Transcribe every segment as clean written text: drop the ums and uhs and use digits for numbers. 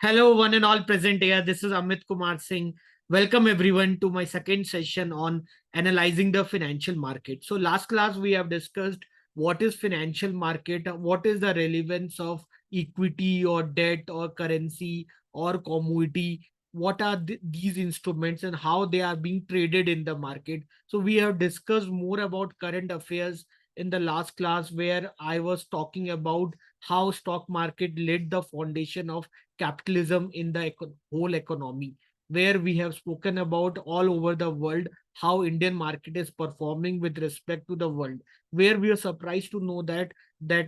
Hello, one and all present here. This is Amit Kumar Singh. Welcome everyone to my second session on analyzing the financial market. So last class we have discussed what is financial market, what is the relevance of equity or debt or currency or commodity, what are these instruments and how they are being traded in the market. So we have discussed more about current affairs in the last class where I was talking about how stock market laid the foundation of capitalism in the whole economy, where we have spoken about all over the world how Indian market is performing with respect to the world, where we are surprised to know that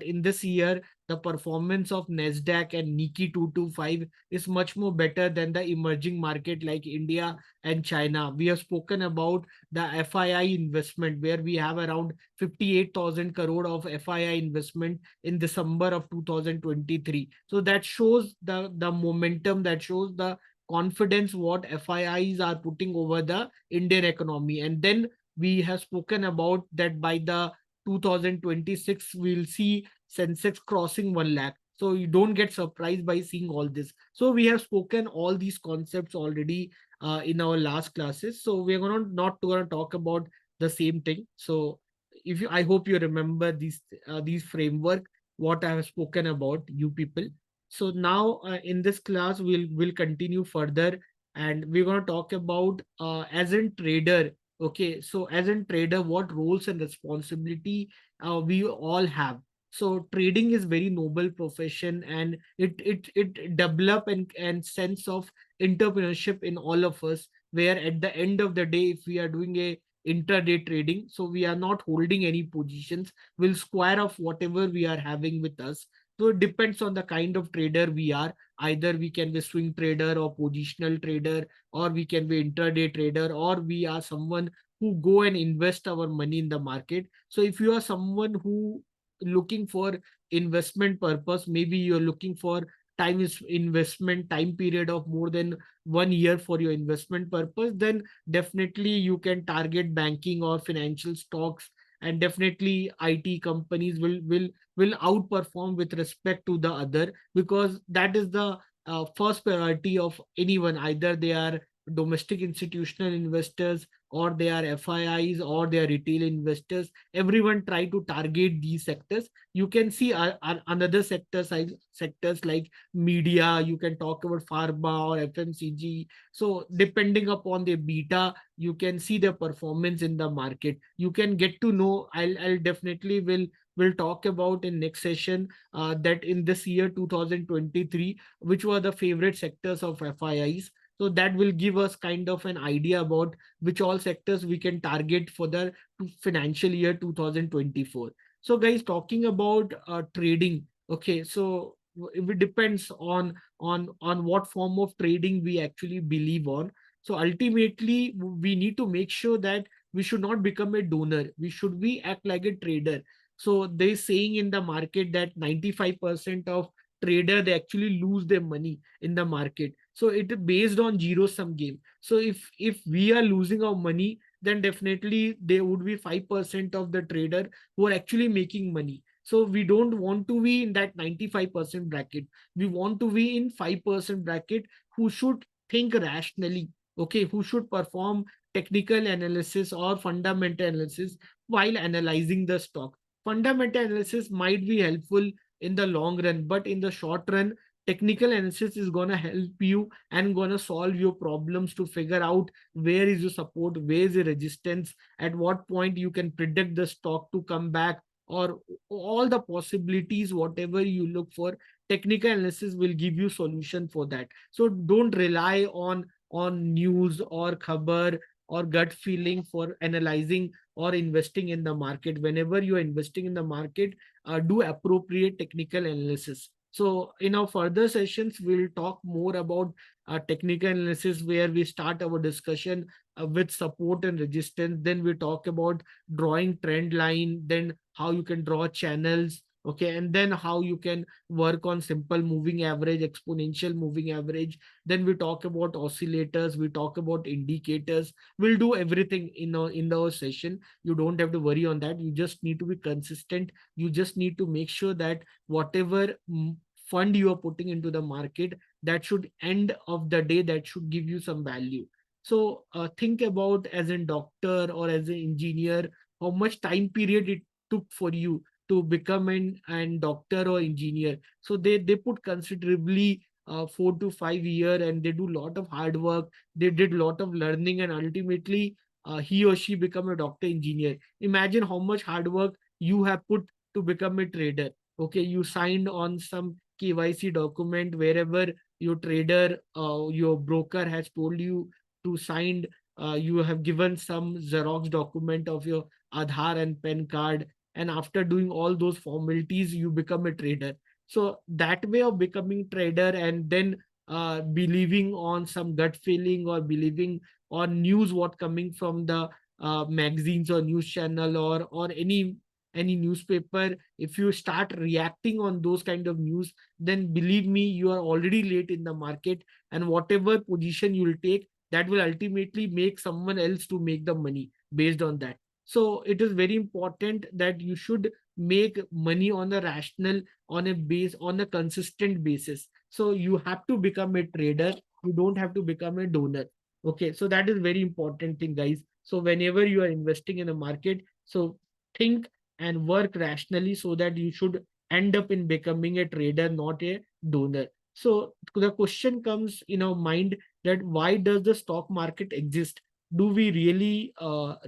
in this year the performance of Nasdaq and Nikkei 225 is much more better than the emerging market like India and China. We have spoken about the FII investment, where we have around 58,000 crore of FII investment in December of 2023. So that shows the momentum, that shows the confidence what FIIs are putting over the Indian economy. And then we have spoken about that by the 2026 we'll see Sensex crossing 1 lakh. So you don't get surprised by seeing all this. So we have spoken all these concepts already in our last classes. So we're gonna not gonna talk about the same thing. So if you, I hope you remember these framework what I have spoken about, you people. So now in this class we'll continue further, and we're going to talk about as in trader. Okay, so as in trader, what roles and responsibility we all have. So trading is very noble profession, and it develop and sense of entrepreneurship in all of us, where at the end of the day if we are doing a intraday trading, so we are not holding any positions, we'll square off whatever we are having with us. So it depends on the kind of trader we are. Either we can be swing trader or positional trader, or we can be intraday trader, or we are someone who go and invest our money in the market. So if you are someone who looking for investment purpose, maybe you're looking for time is investment time period of more than 1 year for your investment purpose, then definitely you can target banking or financial stocks, and definitely IT companies will outperform with respect to the other, because that is the first priority of anyone. Either they are domestic institutional investors, or they are FIIs, or they are retail investors. Everyone try to target these sectors. You can see another sectors like media. You can talk about pharma or FMCG. So depending upon the beta, you can see the performance in the market. You can get to know. I'll definitely will talk about in next session that in this year 2023 which were the favorite sectors of FIIs. So that will give us kind of an idea about which all sectors we can target for the financial year 2024. So guys, talking about trading, okay, so it depends on what form of trading we actually believe on. So ultimately we need to make sure that we should not become a donor, we should be act like a trader. So they saying in the market that 95% of trader they actually lose their money in the market. So it is based on zero sum game. So if we are losing our money, then definitely there would be 5% of the trader who are actually making money. So we don't want to be in that 95% bracket. We want to be in 5% bracket who should think rationally, okay, who should perform technical analysis or fundamental analysis while analyzing the stock. Fundamental analysis might be helpful in the long run, but in the short run, technical analysis is going to help you and going to solve your problems to figure out where is your support, where is the resistance, at what point you can predict the stock to come back, or all the possibilities, whatever you look for, technical analysis will give you solution for that. So don't rely on news or khabar or gut feeling for analyzing or investing in the market. Whenever you are investing in the market, do appropriate technical analysis. So in our further sessions, we'll talk more about technical analysis, where we start our discussion with support and resistance. Then we talk about drawing trend line, then how you can draw channels, okay, and then how you can work on simple moving average, exponential moving average. Then we talk about oscillators, we talk about indicators. We'll do everything in our session. You don't have to worry on that. You just need to be consistent. You just need to make sure that whatever fund you are putting into the market, that should end of the day, that should give you some value. So think about, as a doctor or as an engineer, how much time period it took for you to become an doctor or engineer. So they put considerably 4 to 5 year, and they do a lot of hard work. They did a lot of learning, and ultimately he or she become a doctor engineer. Imagine how much hard work you have put to become a trader. Okay, you signed on some KYC document wherever your trader, your broker has told you to sign. You have given some Xerox document of your Aadhaar and PAN card, and after doing all those formalities, you become a trader. So that way of becoming trader, and then believing on some gut feeling, or believing on news what coming from the magazines or news channel, or any newspaper, if you start reacting on those kind of news, then believe me, you are already late in the market, and whatever position you will take, that will ultimately make someone else to make the money based on that. So it is very important that you should make money on a rational, on a consistent basis. So you have to become a trader, you don't have to become a donor. Okay, so that is very important thing, guys. So whenever you are investing in a market, so think and work rationally, so that you should end up in becoming a trader, not a donor. So the question comes in our mind, that why does the stock market exist? Do we really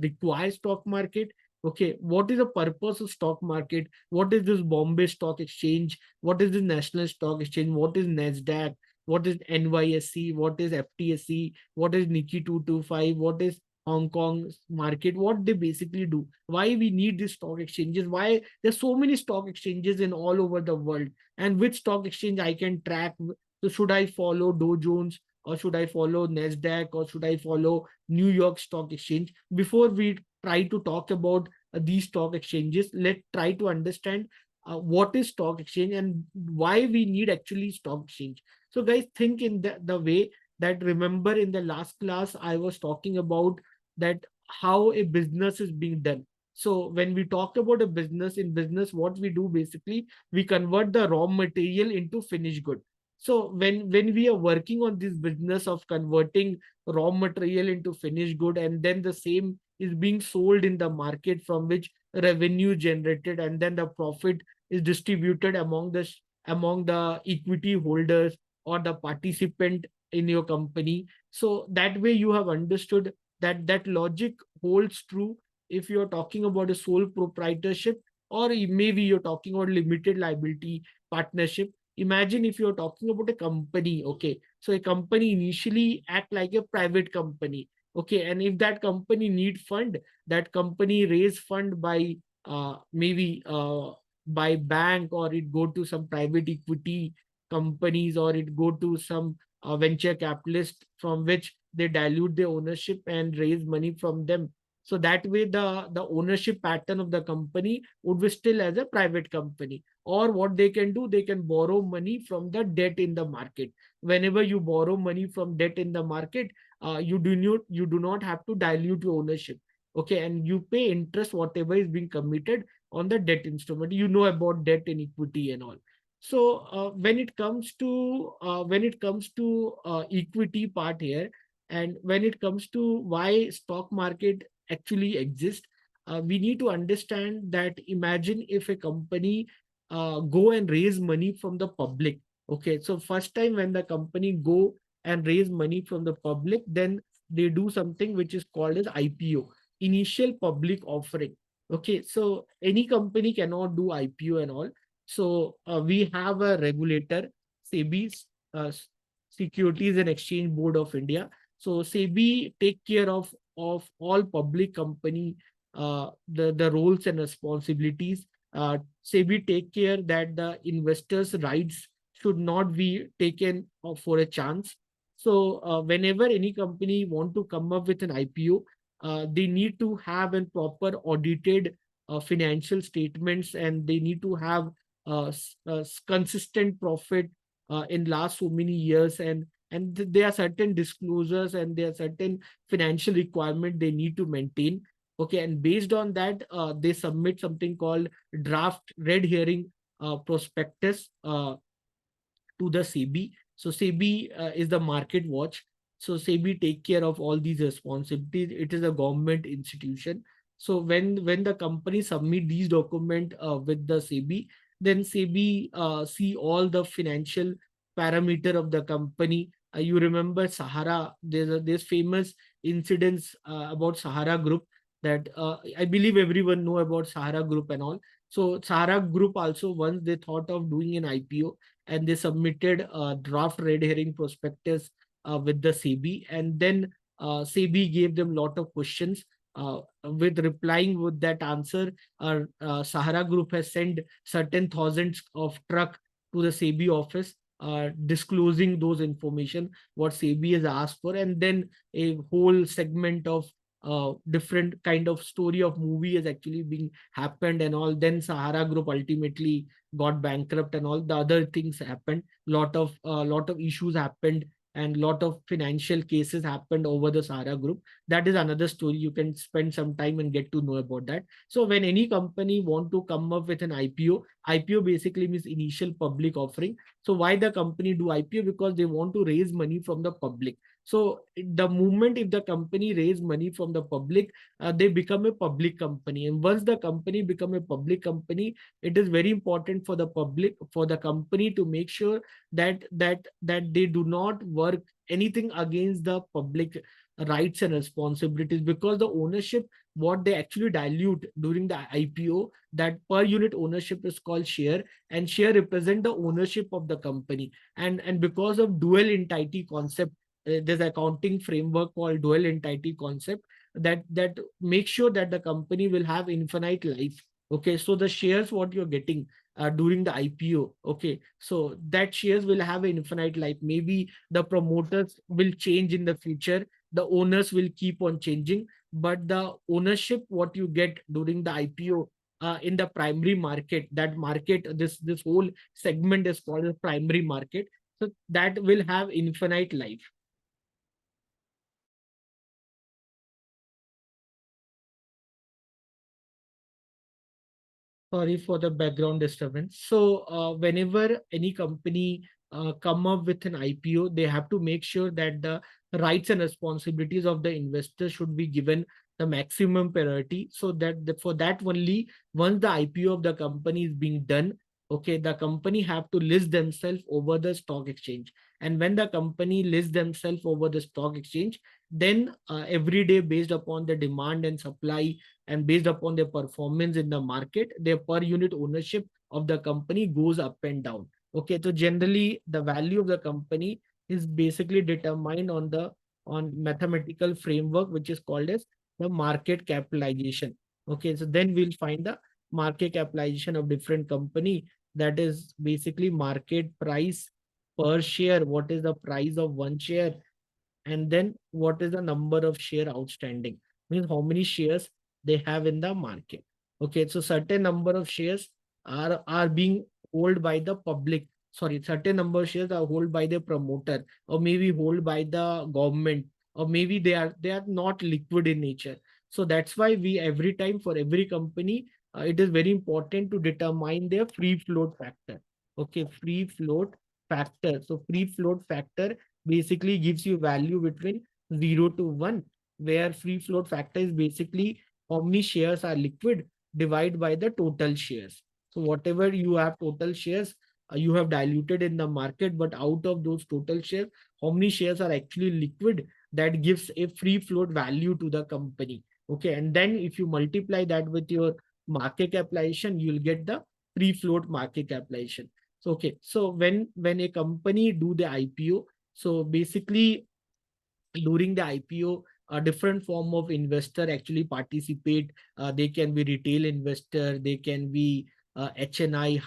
require stock market? Okay, what is the purpose of stock market? What is this Bombay Stock Exchange? What is the National Stock Exchange? What is Nasdaq? What is NYSE? What is FTSE? What is Nikkei 225? What is Hong Kong market? What they basically do? Why we need these stock exchanges? Why there's so many stock exchanges in all over the world? And which stock exchange I can track? So should I follow Dow Jones, or should I follow Nasdaq, or should I follow New York Stock Exchange? Before we try to talk about these stock exchanges, let's try to understand what is stock exchange and why we need actually stock exchange. So guys, think in the way that, remember in the last class I was talking about that how a business is being done. So when we talk about a business, in business what we do basically, we convert the raw material into finished good. So when we are working on this business of converting raw material into finished good, and then the same is being sold in the market, from which revenue generated, and then the profit is distributed among the equity holders or the participant in your company. So that way you have understood that that logic holds true if you're talking about a sole proprietorship, or maybe you're talking about limited liability partnership. Imagine if you're talking about a company. Okay, so a company initially act like a private company. Okay, and if that company need fund, that company raise fund by maybe by bank, or it go to some private equity companies, or it go to some venture capitalist, from which they dilute their ownership and raise money from them. So that way the ownership pattern of the company would be still as a private company. Or what they can do, they can borrow money from the debt in the market. Whenever you borrow money from debt in the market, you do not have to dilute your ownership. Okay, and you pay interest whatever is being committed on the debt instrument. You know about debt and equity and all. So when it comes to equity part here, and when it comes to why stock market actually exist, we need to understand that, imagine if a company go and raise money from the public. Okay, so first time when the company go and raise money from the public, then they do something which is called as IPO, initial public offering. Okay, so any company cannot do IPO and all. So we have a regulator, SEBI, uh, Securities and Exchange Board of India. So SEBI take care of all public company, the roles and responsibilities. SEBI take care that the investors' rights should not be taken for a chance. So whenever any company want to come up with an IPO, they need to have a proper audited financial statements, and they need to have consistent profit in last so many years, and there are certain disclosures, and there are certain financial requirement they need to maintain. Okay, and based on that, they submit something called draft red herring prospectus. to the SEBI. So SEBI is the market watch. So SEBI take care of all these responsibilities. It is a government institution. So when the company submit these document with the SEBI, then SEBI see all the financial parameter of the company. You remember Sahara? There's famous incidents about Sahara Group that I believe everyone know about Sahara Group and all. So Sahara Group also, once they thought of doing an IPO, and they submitted a draft red herring prospectus with the SEBI, and then SEBI gave them lot of questions. With replying with that answer, Sahara Group has sent certain thousands of truck to the SEBI office, disclosing those information what SEBI has asked for, and then a whole segment of different kind of story of movie is actually being happened and all. Then Sahara Group ultimately got bankrupt and all the other things happened. Lot of issues happened, and lot of financial cases happened over the Sahara Group. That is another story. You can spend some time and get to know about that. So when any company want to come up with an IPO basically means initial public offering. So why the company do IPO? Because they want to raise money from the public. So the moment if the company raise money from the public, they become a public company. And once the company become a public company, it is very important for the public, for the company to make sure that they do not work anything against the public rights and responsibilities, because the ownership what they actually dilute during the IPO, that per unit ownership is called share, and share represent the ownership of the company. And because of dual entity concept, there's accounting framework called dual entity concept that makes sure that the company will have infinite life. Okay, so the shares what you're getting during the IPO, okay, so that shares will have an infinite life. Maybe the promoters will change in the future, the owners will keep on changing, but the ownership what you get during the IPO in the primary market, that market, this whole segment is called the primary market. So that will have infinite life. Sorry for the background disturbance. So, whenever any company come up with an IPO, they have to make sure that the rights and responsibilities of the investor should be given the maximum priority. So that for that only, once the IPO of the company is being done, okay, the company have to list themselves over the stock exchange. And when the company lists themselves over the stock exchange, then every day based upon the demand and supply and based upon their performance in the market, their per unit ownership of the company goes up and down. Okay, so generally the value of the company is basically determined on mathematical framework which is called as the market capitalization. Okay, so then we'll find the market capitalization of different company, that is basically market price per share. What is the price of one share? And then what is the number of share outstanding, means how many shares they have in the market. Okay, so certain number of shares are being held by the public, sorry, certain number of shares are held by the promoter, or maybe held by the government, or maybe they are not liquid in nature. So that's why we every time for every company, it is very important to determine their free float factor. Okay, free float factor. So free float factor basically gives you value between 0 to 1, where free float factor is basically how many shares are liquid divided by the total shares. So whatever you have total shares, you have diluted in the market, but out of those total shares, how many shares are actually liquid, that gives a free float value to the company. Okay, and then if you multiply that with your market capitalization, you'll get the free float market capitalization. So okay, so when a company do the IPO, so basically during the IPO, a different form of investor actually participate. They can be retail investor, they can be HNI,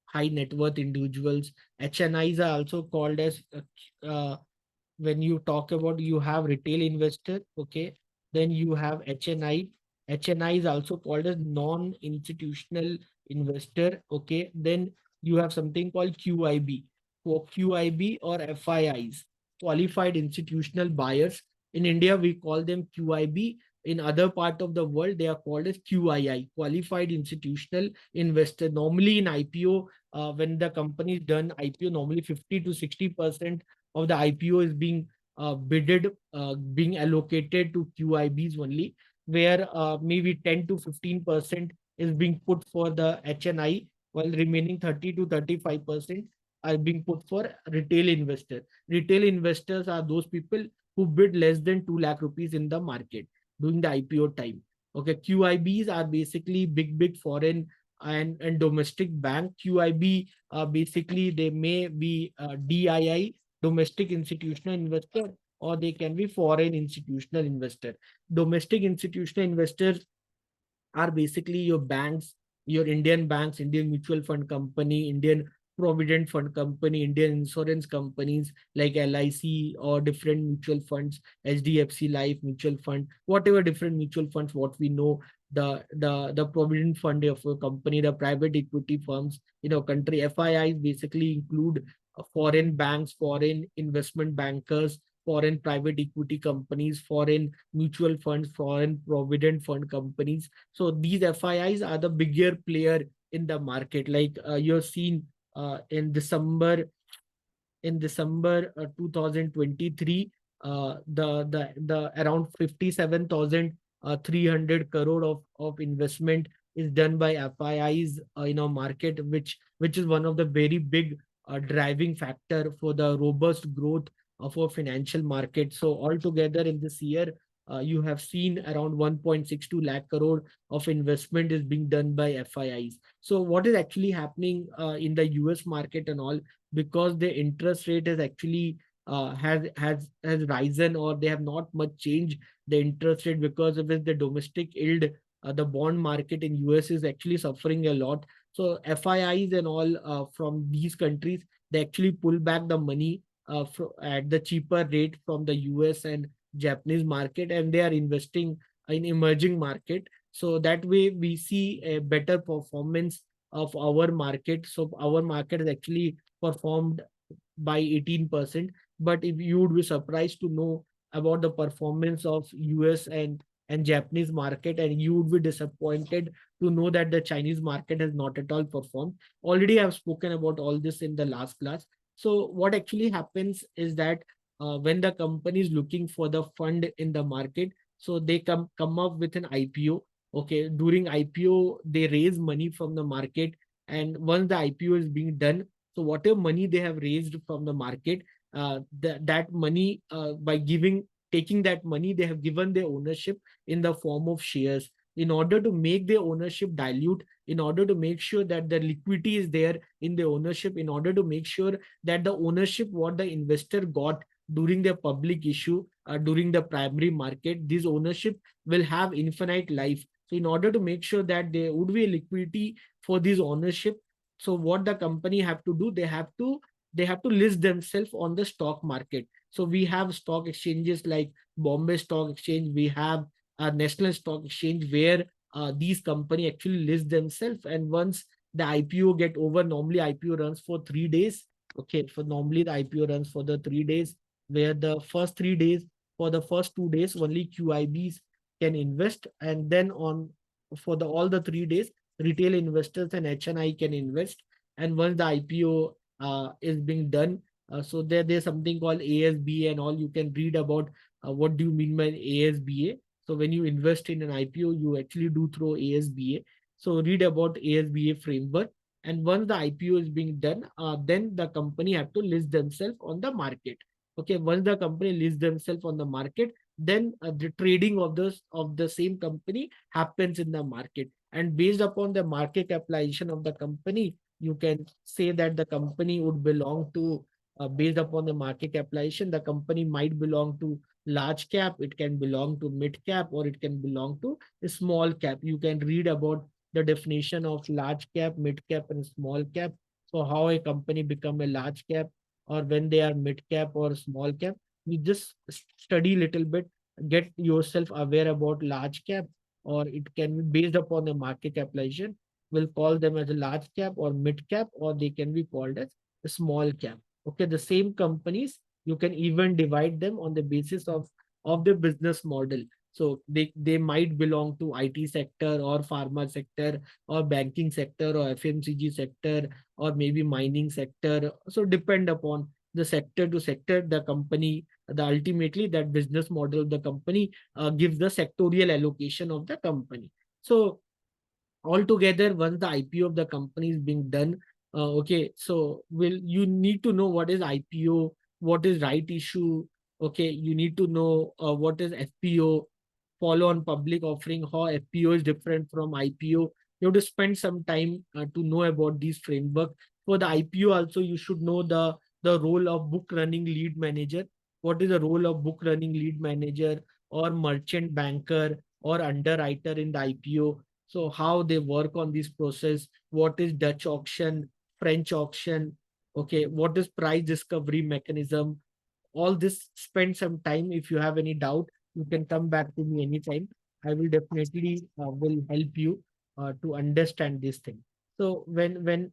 high net worth individuals. HNIs are also called as when you talk about, you have retail investor, okay, then you have HNI. HNI is also called as non-institutional investor, okay. Then you have something called QIB, or QIB or FIIs, qualified institutional buyers. In India we call them QIB. in other part of the world, they are called as QII, Qualified Institutional Investor. Normally in IPO, when the company is done IPO, normally 50 to 60% of the IPO is being bidded, being allocated to QIBs only, where maybe 10 to 15% is being put for the HNI, while remaining 30 to 35% are being put for retail investors. Retail investors are those people who bid less than 2 lakh rupees in the market during the IPO time. Okay, QIBs are basically big foreign and domestic bank. QIB, basically they may be DII, domestic institutional investor, or they can be foreign institutional investor. Domestic institutional investors are basically your banks, your Indian banks, Indian mutual fund company, Indian provident fund company, Indian insurance companies like LIC or different mutual funds, HDFC Life mutual fund, whatever different mutual funds, what we know, the provident fund of a company, the private equity firms in our country. FIIs basically include foreign banks, foreign investment bankers, foreign private equity companies, foreign mutual funds, foreign provident fund companies. So these FIIs are the bigger player in the market. Like you've seen in December 2023, the around 57,300 crore of investment is done by FIIs in our market, which is one of the very big driving factor for the robust growth of our financial market. So altogether in this year, you have seen around 1.62 lakh crore of investment is being done by FIIs. So what is actually happening in the US market and all, because the interest rate is actually has risen, or they have not much changed the interest rate, because of it the domestic yield, the bond market in US is actually suffering a lot. So FIIs and all from these countries, they actually pull back the money at the cheaper rate from the US and Japanese market, and they are investing in emerging market. So that way we see a better performance of our market. So our market is actually performed by 18%. But if you would be surprised to know about the performance of US and Japanese market, and you would be disappointed to know that the Chinese market has not at all performed. Already I've spoken about all this in the last class. So what actually happens is that when the company is looking for the fund in the market, so they come up with an IPO. Okay, during IPO they raise money from the market, and once the IPO is being done, so whatever money they have raised from the market, that money, by taking that money, they have given their ownership in the form of shares, in order to make their ownership dilute, in order to make sure that the liquidity is there in the ownership, in order to make sure that the ownership what the investor got during the public issue, during the primary market, this ownership will have infinite life. So in order to make sure that there would be a liquidity for this ownership, so what the company have to do, they have to list themselves on the stock market. So we have stock exchanges like Bombay Stock Exchange, we have a National Stock Exchange, where these company actually list themselves. And once the IPO get over, normally IPO runs for 3 days. Okay, for normally the IPO runs for the 3 days, where the first 3 days, for the first 2 days, only QIBs can invest, and then on for the all the 3 days, retail investors and HNI can invest. And once the IPO is being done, so there's something called ASBA and all. You can read about what do you mean by ASBA. So when you invest in an IPO, you actually do through ASBA. So read about ASBA framework. And once the IPO is being done, then the company have to list themselves on the market. Okay, once the company lists themselves on the market, then the trading of the same company happens in the market. And based upon the market capitalization of the company, you can say that the company would belong to, based upon the market capitalization, the company might belong to large cap, it can belong to mid cap, or it can belong to a small cap. You can read about the definition of large cap, mid cap, and small cap. So how a company become a large cap, or when they are mid cap or small cap, you just study little bit, get yourself aware about large cap, or it can be based upon the market capitalization. We'll call them as a large cap or mid cap, or they can be called as a small cap. Okay, the same companies, you can even divide them on the basis of the business model. So they might belong to IT sector or pharma sector or banking sector or FMCG sector or maybe mining sector. So depend upon the sector to sector, the company, the ultimately that business model of the company gives the sectorial allocation of the company. So altogether, once the IPO of the company is being done, okay, so will you need to know what is IPO, what is right issue, okay, you need to know what is FPO, follow on public offering, how FPO is different from IPO. You have to spend some time to know about these framework. For the IPO also, you should know the role of book running lead manager. What is the role of book running lead manager or merchant banker or underwriter in the IPO? So how they work on this process, what is Dutch auction, French auction, okay, what is price discovery mechanism, all this, spend some time. If you have any doubt, you can come back to me anytime. I will definitely will help you to understand this thing. So when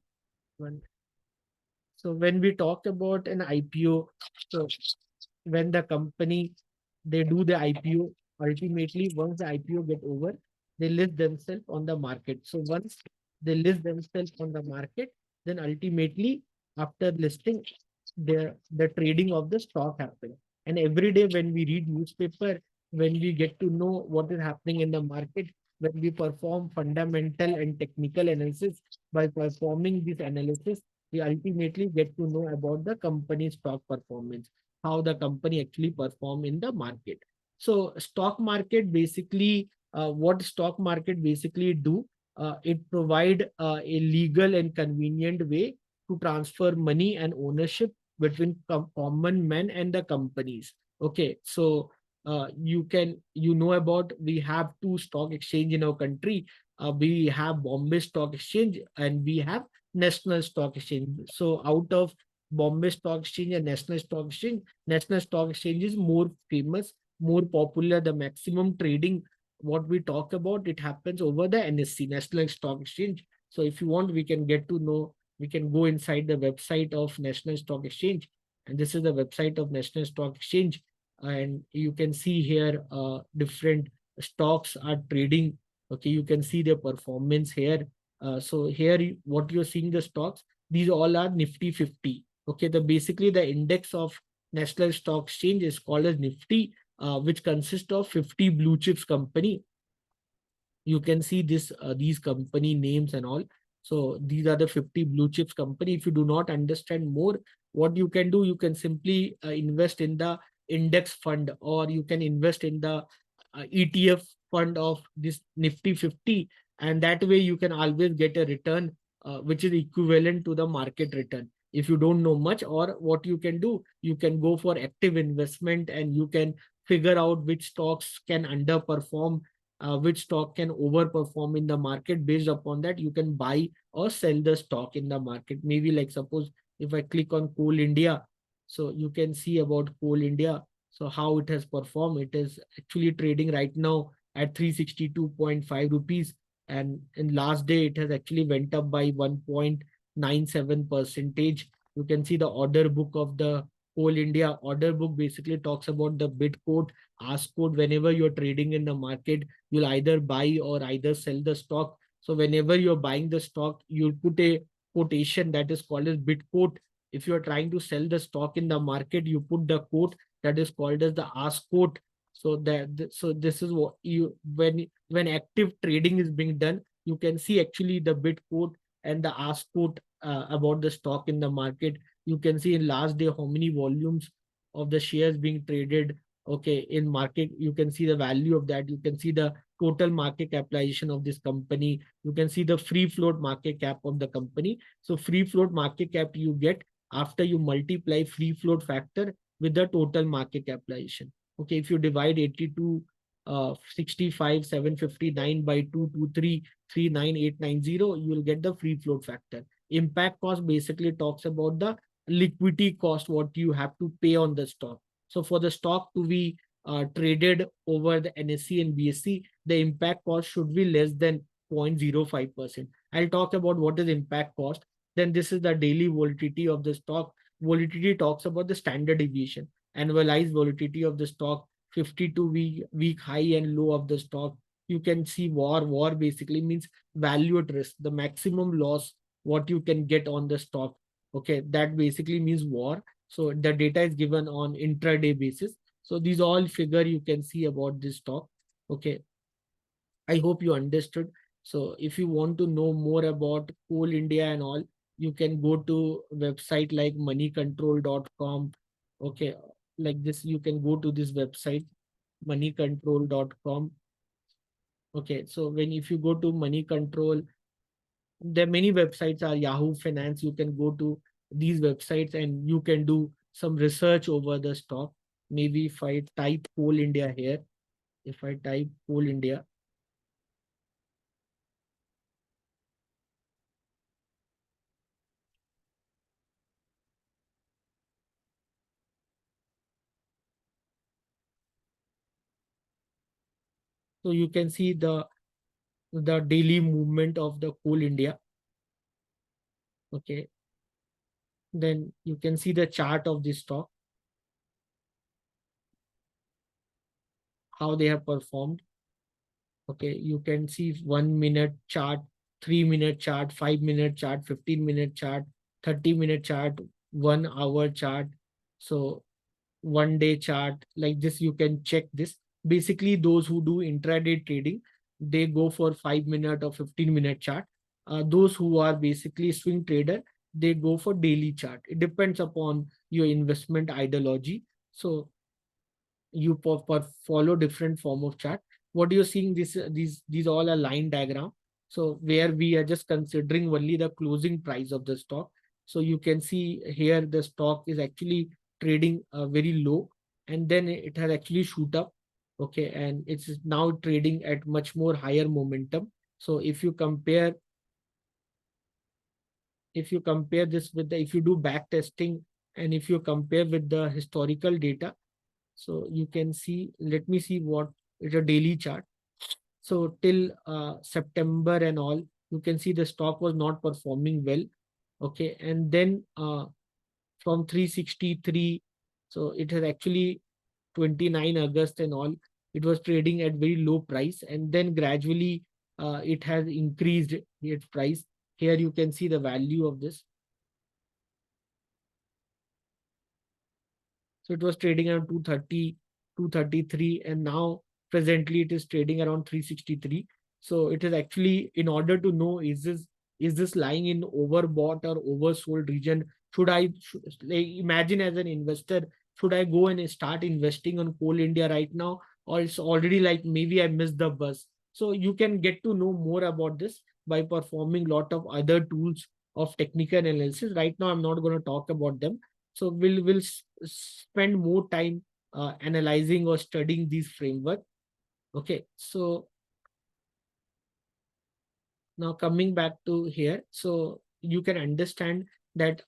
so when we talk about an IPO, so when the company they do the IPO, ultimately once the IPO get over, they list themselves on the market. So once they list themselves on the market, then ultimately after listing, the trading of the stock happen. And every day when we read newspaper, when we get to know what is happening in the market, when we perform fundamental and technical analysis, by performing this analysis, we ultimately get to know about the company's stock performance, how the company actually perform in the market. So stock market basically, what stock market basically do, it provide a legal and convenient way to transfer money and ownership between common men and the companies. Okay, so you know about, we have two stock exchange in our country. We have Bombay Stock Exchange and we have National Stock Exchange. So out of Bombay Stock Exchange and National Stock Exchange is more famous, more popular. The maximum trading, what we talk about, it happens over the NSE, National Stock Exchange. So if you want, we can get to know, we can go inside the website of National Stock Exchange. And this is the website of National Stock Exchange. And you can see here different stocks are trading. Okay, you can see their performance here. So here, what you're seeing the stocks, these all are Nifty 50. Okay, basically the index of National Stock Exchange is called as Nifty, which consists of 50 blue chips company. You can see this these company names and all. So these are the 50 blue chips company. If you do not understand more, what you can do, you can simply invest in the index fund, or you can invest in the ETF fund of this Nifty 50, and that way you can always get a return which is equivalent to the market return. If you don't know much, or what you can do, you can go for active investment and you can figure out which stocks can underperform, which stock can overperform in the market. Based upon that, you can buy or sell the stock in the market. Maybe like suppose if I click on Coal India, so you can see about Coal India. So how it has performed, it is actually trading right now at 362.5 rupees. And in last day, it has actually went up by 1.97 percentage. You can see the order book of the Coal India. Order book basically talks about the bid quote, ask quote. Whenever you're trading in the market, you'll either buy or either sell the stock. So whenever you're buying the stock, you'll put a quotation that is called as bid quote. If you're trying to sell the stock in the market, you put the quote that is called as the ask quote. So so this is what you, when active trading is being done, you can see actually the bid quote and the ask quote about the stock in the market. You can see in last day how many volumes of the shares being traded. Okay, in market, you can see the value of that. You can see the total market capitalization of this company. You can see the free float market cap of the company. So free float market cap you get after you multiply free float factor with the total market capitalization. Okay, if you divide 82 65 759 by 223 39890, you will get the free float factor. Impact cost basically talks about the liquidity cost, what you have to pay on the stock. So for the stock to be traded over the NSE and BSE, the impact cost should be less than 0.05%. I'll talk about what is impact cost. Then this is the daily volatility of the stock. Volatility talks about the standard deviation, annualized volatility of the stock. 52-week high and low of the stock. You can see VAR. VAR basically means value at risk, the maximum loss what you can get on the stock. Okay, that basically means VAR. So the data is given on intraday basis. So these all figure you can see about this stock. Okay, I hope you understood. So if you want to know more about Coal India and all, you can go to website like moneycontrol.com. Okay, like this, you can go to this website, moneycontrol.com. Okay, so when if you go to Money Control, there are many websites are Yahoo Finance. You can go to these websites and you can do some research over the stock. Maybe if I type Coal India here, if I type Coal India, so you can see the daily movement of the Coal India. Okay, then you can see the chart of the stock, how they have performed. Okay, you can see 1 minute chart, 3 minute chart, 5 minute chart, 15 minute chart, 30 minute chart, 1 hour chart. So 1 day chart, like this you can check this. Basically those who do intraday trading, they go for 5 minute or 15 minute chart. Those who are basically swing trader, they go for daily chart. It depends upon your investment ideology. So you follow different form of chart. What you're seeing, these all are line diagram. So where we are just considering only the closing price of the stock. So you can see here the stock is actually trading very low, and then it has actually shoot up. Okay, and it's now trading at much more higher momentum. So if you compare this with the, if you do back testing, and if you compare with the historical data, so you can see, let me see what is a daily chart. So till September and all, you can see the stock was not performing well. Okay, and then from 363, so it has actually 29 August and all, it was trading at very low price, and then gradually it has increased its price. Here you can see the value of this. So it was trading around 230, 233, and now presently it is trading around 363. So it is actually, in order to know is this lying in overbought or oversold region, like, imagine as an investor, should I go and start investing on Coal India right now, or it's already like maybe I missed the bus. So you can get to know more about this by performing lot of other tools of technical analysis. Right now, I'm not going to talk about them. So we'll spend more time analyzing or studying these framework. Okay, so now coming back to here, so you can understand that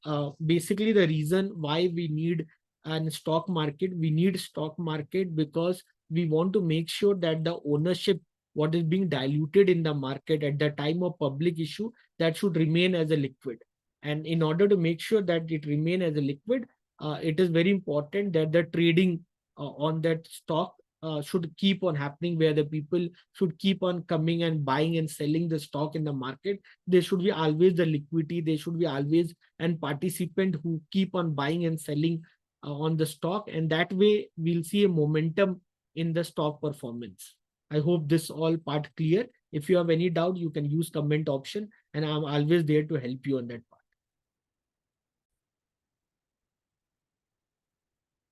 basically the reason why we need an stock market, we need stock market because we want to make sure that the ownership, what is being diluted in the market at the time of public issue, that should remain as a liquid. And in order to make sure that it remain as a liquid, it is very important that the trading on that stock should keep on happening, where the people should keep on coming and buying and selling the stock in the market. There should be always the liquidity. There should be always an participant who keep on buying and selling on the stock. And that way we'll see a momentum in the stock performance. I hope this all part clear. If you have any doubt, you can use comment option and I'm always there to help you on that part.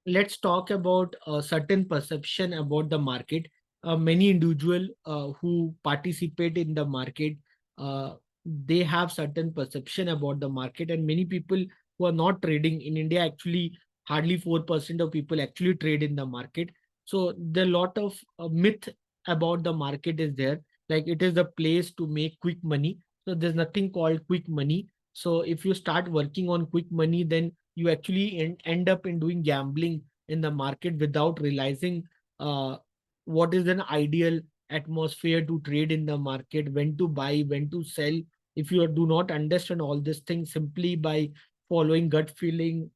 Let's talk about a certain perception about the market. Many individual who participate in the market, they have certain perception about the market, and many people who are not trading in India, actually hardly 4% of people actually trade in the market. So the lot of myth about the market is there, like it is a place to make quick money. So there's nothing called quick money. So if you start working on quick money, then you actually end up in doing gambling in the market without realizing uh, what is an ideal atmosphere to trade in the market, when to buy, when to sell. If you do not understand all these things simply by following gut feeling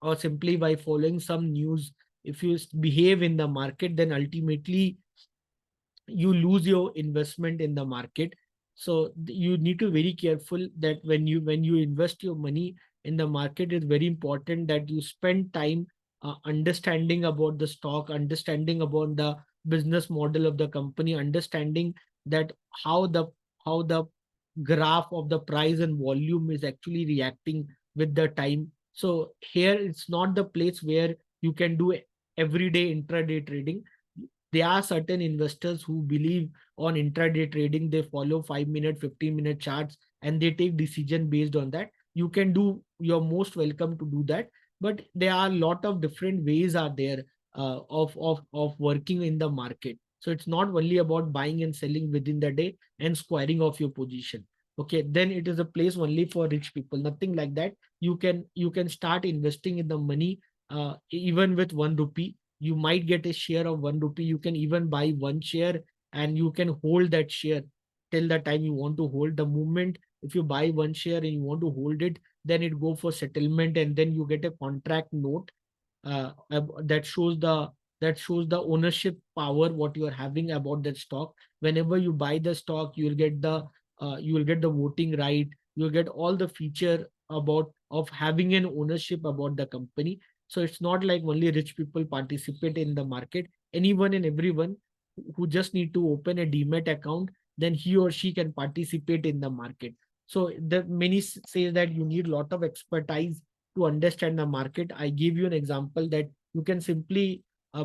or simply by following some news, behave in the market, then ultimately you lose your investment in the market. So you need to very careful that when you invest your money in the market, it's very important that you spend time understanding about the stock, understanding about the business model of the company, understanding that how the how the graph of the price and volume is actually reacting with the time. So here it's not the place where you can do everyday intraday trading. There are certain investors who believe on intraday trading. They follow 5 minute 15-minute charts and they take decision based on that. You can do, you're most welcome to do that, but there are a lot of different ways are there of working in the market. So it's not only about buying and selling within the day and squaring off your position. Okay, then it is a place only for rich people, nothing like that. You can start investing in the money even with 1 rupee. You might get a share of 1 rupee. You can even buy one share and you can hold that share till the time you want to hold. The moment if you buy one share and you want to hold it, then it go for settlement and then you get a contract note that shows the ownership power what you are having about that stock. Whenever you buy the stock, you will get the voting right. You'll get all the feature about of having an ownership about the company. So it's not like only rich people participate in the market. Anyone and everyone who just need to open a demat account, then he or she can participate in the market. So the many say that you need a lot of expertise to understand the market. I give you an example that you can simply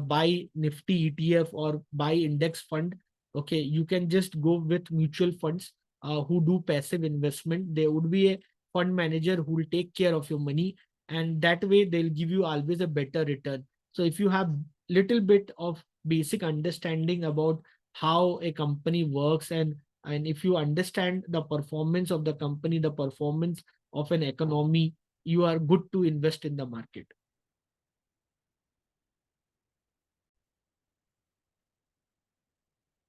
buy Nifty ETF or buy index fund. Okay, you can just go with mutual funds who do passive investment. There would be a fund manager who will take care of your money, and that way they'll give you always a better return. So if you have little bit of basic understanding about how a company works, and if you understand the performance of the company, the performance of an economy, you are good to invest in the market.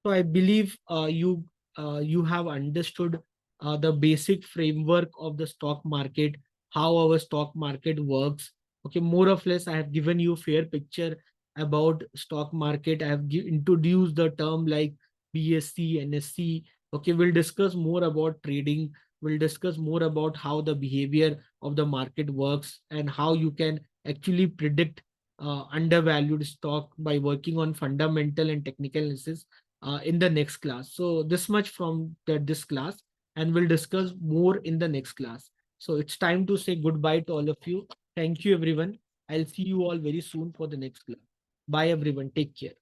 So I believe you have understood the basic framework of the stock market, how our stock market works. Okay, more or less, I have given you a fair picture about stock market. I have introduced the term like BSC, NSC. Okay, we'll discuss more about trading. We'll discuss more about how the behavior of the market works and how you can actually predict undervalued stock by working on fundamental and technical analysis in the next class. So this much from this class, and we'll discuss more in the next class. So it's time to say goodbye to all of you. Thank you, everyone. I'll see you all very soon for the next class. Bye, everyone. Take care.